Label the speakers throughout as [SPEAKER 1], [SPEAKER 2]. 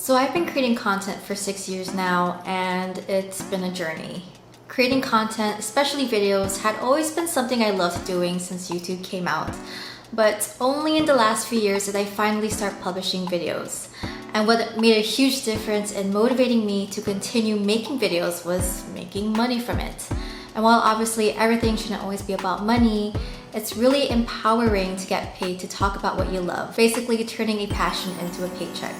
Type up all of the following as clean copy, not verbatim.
[SPEAKER 1] So I've been creating content for 6 years now, and it's been a journey. Creating content, especially videos, had always been something I loved doing since YouTube came out. But only in the last few years did I finally start publishing videos. And what made a huge difference in motivating me to continue making videos was making money from it. And while obviously everything shouldn't always be about money, it's really empowering to get paid to talk about what you love, basically turning a passion into a paycheck.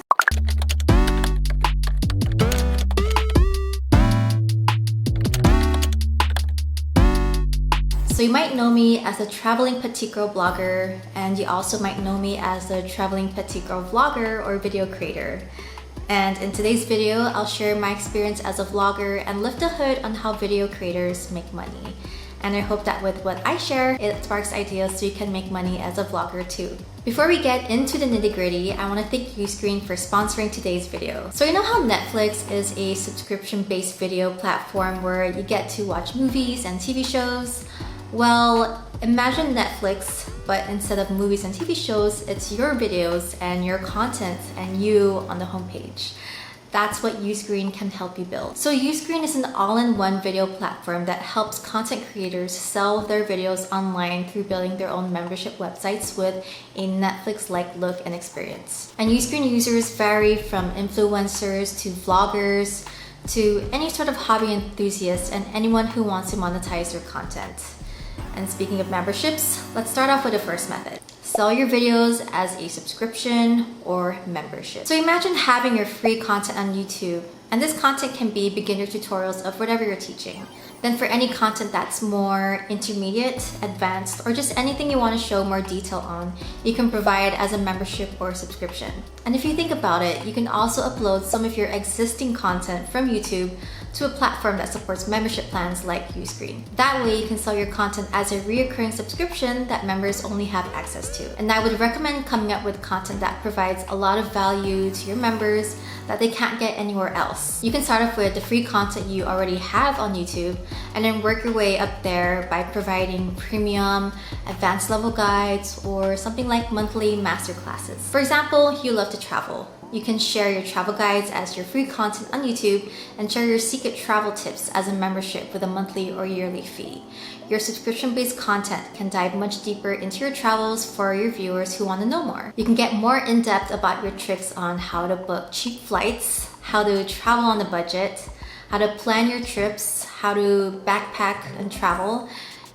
[SPEAKER 1] So you might know me as a traveling petite girl blogger, and you also might know me as a traveling petite girl vlogger or video creator. And in today's video, I'll share my experience as a vlogger and lift the hood on how video creators make money. And I hope that with what I share, it sparks ideas so you can make money as a vlogger too. Before we get into the nitty-gritty, I want to thank Uscreen for sponsoring today's video. So you know how Netflix is a subscription-based video platform where you get to watch movies and TV shows? Well, imagine Netflix, but instead of movies and TV shows, it's your videos and your content and you on the homepage. That's what Uscreen can help you build. So Uscreen is an all-in-one video platform that helps content creators sell their videos online through building their own membership websites with a Netflix-like look and experience. And Uscreen users vary from influencers to vloggers to any sort of hobby enthusiast and anyone who wants to monetize their content. And speaking of memberships, let's start off with the first method. Sell your videos as a subscription or membership. So imagine having your free content on YouTube, and this content can be beginner tutorials of whatever you're teaching. Then for any content that's more intermediate, advanced, or just anything you want to show more detail on, you can provide as a membership or subscription. And if you think about it, you can also upload some of your existing content from YouTube to a platform that supports membership plans like Uscreen. That way you can sell your content as a recurring subscription that members only have access to. And I would recommend coming up with content that provides a lot of value to your members that they can't get anywhere else. You can start off with the free content you already have on YouTube and then work your way up there by providing premium, advanced level guides, or something like monthly masterclasses. For example, you love to travel. You can share your travel guides as your free content on YouTube and share your secret travel tips as a membership with a monthly or yearly fee. Your subscription-based content can dive much deeper into your travels for your viewers who want to know more. You can get more in-depth about your tricks on how to book cheap flights, how to travel on a budget, how to plan your trips, how to backpack and travel.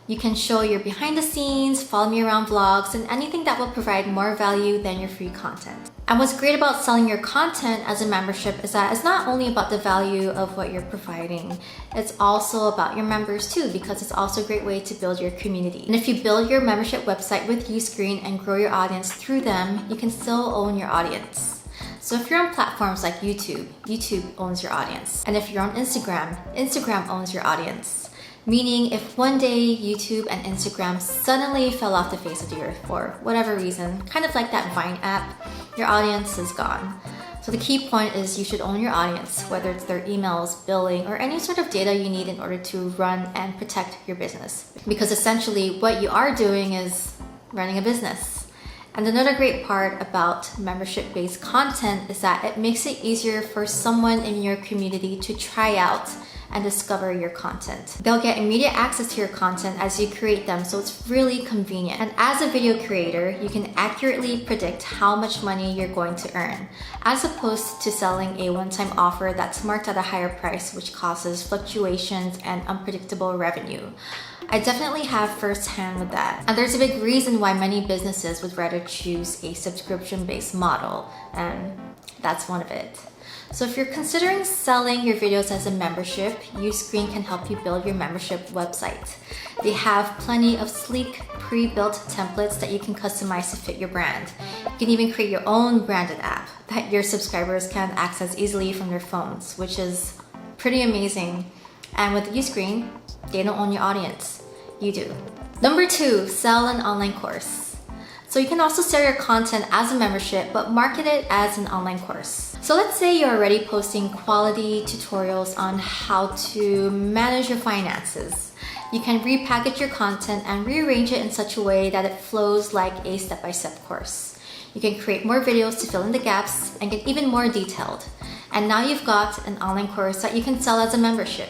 [SPEAKER 1] You can show your behind the scenes, follow me around vlogs, and anything that will provide more value than your free content. And what's great about selling your content as a membership is that it's not only about the value of what you're providing, it's also about your members too, because it's also a great way to build your community. And if you build your membership website with Uscreen and grow your audience through them, you can still own your audience. So if you're on platforms like YouTube, YouTube owns your audience. And if you're on Instagram, Instagram owns your audience. Meaning if one day YouTube and Instagram suddenly fell off the face of the earth for whatever reason, kind of like that Vine app, your audience is gone. So the key point is you should own your audience, whether it's their emails, billing, or any sort of data you need in order to run and protect your business. Because essentially what you are doing is running a business. And another great part about membership-based content is that it makes it easier for someone in your community to try out and discover your content. They'll get immediate access to your content as you create them, so it's really convenient. And as a video creator, you can accurately predict how much money you're going to earn, as opposed to selling a one-time offer that's marked at a higher price, which causes fluctuations and unpredictable revenue. I definitely have firsthand with that. And there's a big reason why many businesses would rather choose a subscription-based model, and that's one of it. So if you're considering selling your videos as a membership, Uscreen can help you build your membership website. They have plenty of sleek, pre-built templates that you can customize to fit your brand. You can even create your own branded app that your subscribers can access easily from their phones, which is pretty amazing. And with Uscreen, they don't own your audience. You do. Number 2, sell an online course. So you can also sell your content as a membership, but market it as an online course. So let's say you're already posting quality tutorials on how to manage your finances. You can repackage your content and rearrange it in such a way that it flows like a step-by-step course. You can create more videos to fill in the gaps and get even more detailed. And now you've got an online course that you can sell as a membership.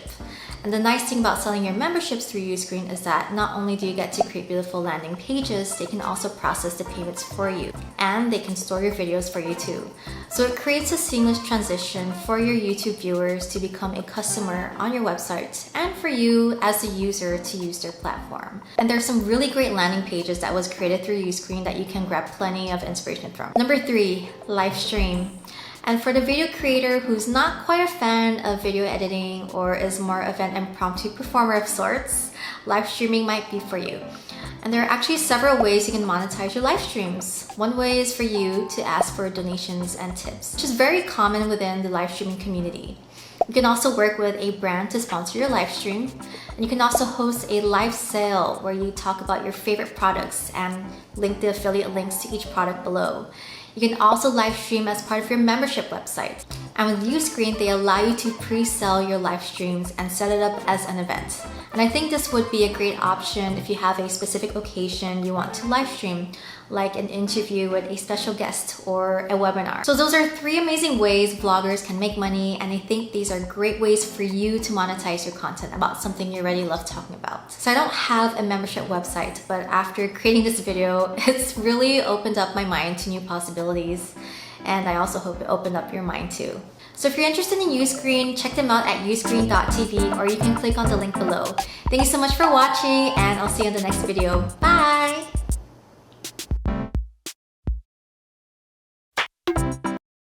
[SPEAKER 1] And the nice thing about selling your memberships through Uscreen is that not only do you get to create beautiful landing pages, they can also process the payments for you. And they can store your videos for you too. So it creates a seamless transition for your YouTube viewers to become a customer on your website and for you as a user to use their platform. And there's some really great landing pages that was created through Uscreen that you can grab plenty of inspiration from. Number 3, Livestream. And for the video creator who's not quite a fan of video editing or is more of an impromptu performer of sorts, live streaming might be for you. And there are actually several ways you can monetize your live streams. One way is for you to ask for donations and tips, which is very common within the live streaming community. You can also work with a brand to sponsor your live stream. And you can also host a live sale where you talk about your favorite products and link the affiliate links to each product below. You can also live stream as part of your membership website. And with Uscreen, they allow you to pre-sell your live streams and set it up as an event. And I think this would be a great option if you have a specific occasion you want to live stream, like an interview with a special guest or a webinar. So those are 3 amazing ways vloggers can make money, and I think these are great ways for you to monetize your content about something you already love talking about. So I don't have a membership website, but after creating this video, it's really opened up my mind to new possibilities. And I also hope it opened up your mind too. So if you're interested in Uscreen, check them out at uscreen.tv, or you can click on the link below. Thank you so much for watching, and I'll see you in the next video. Bye!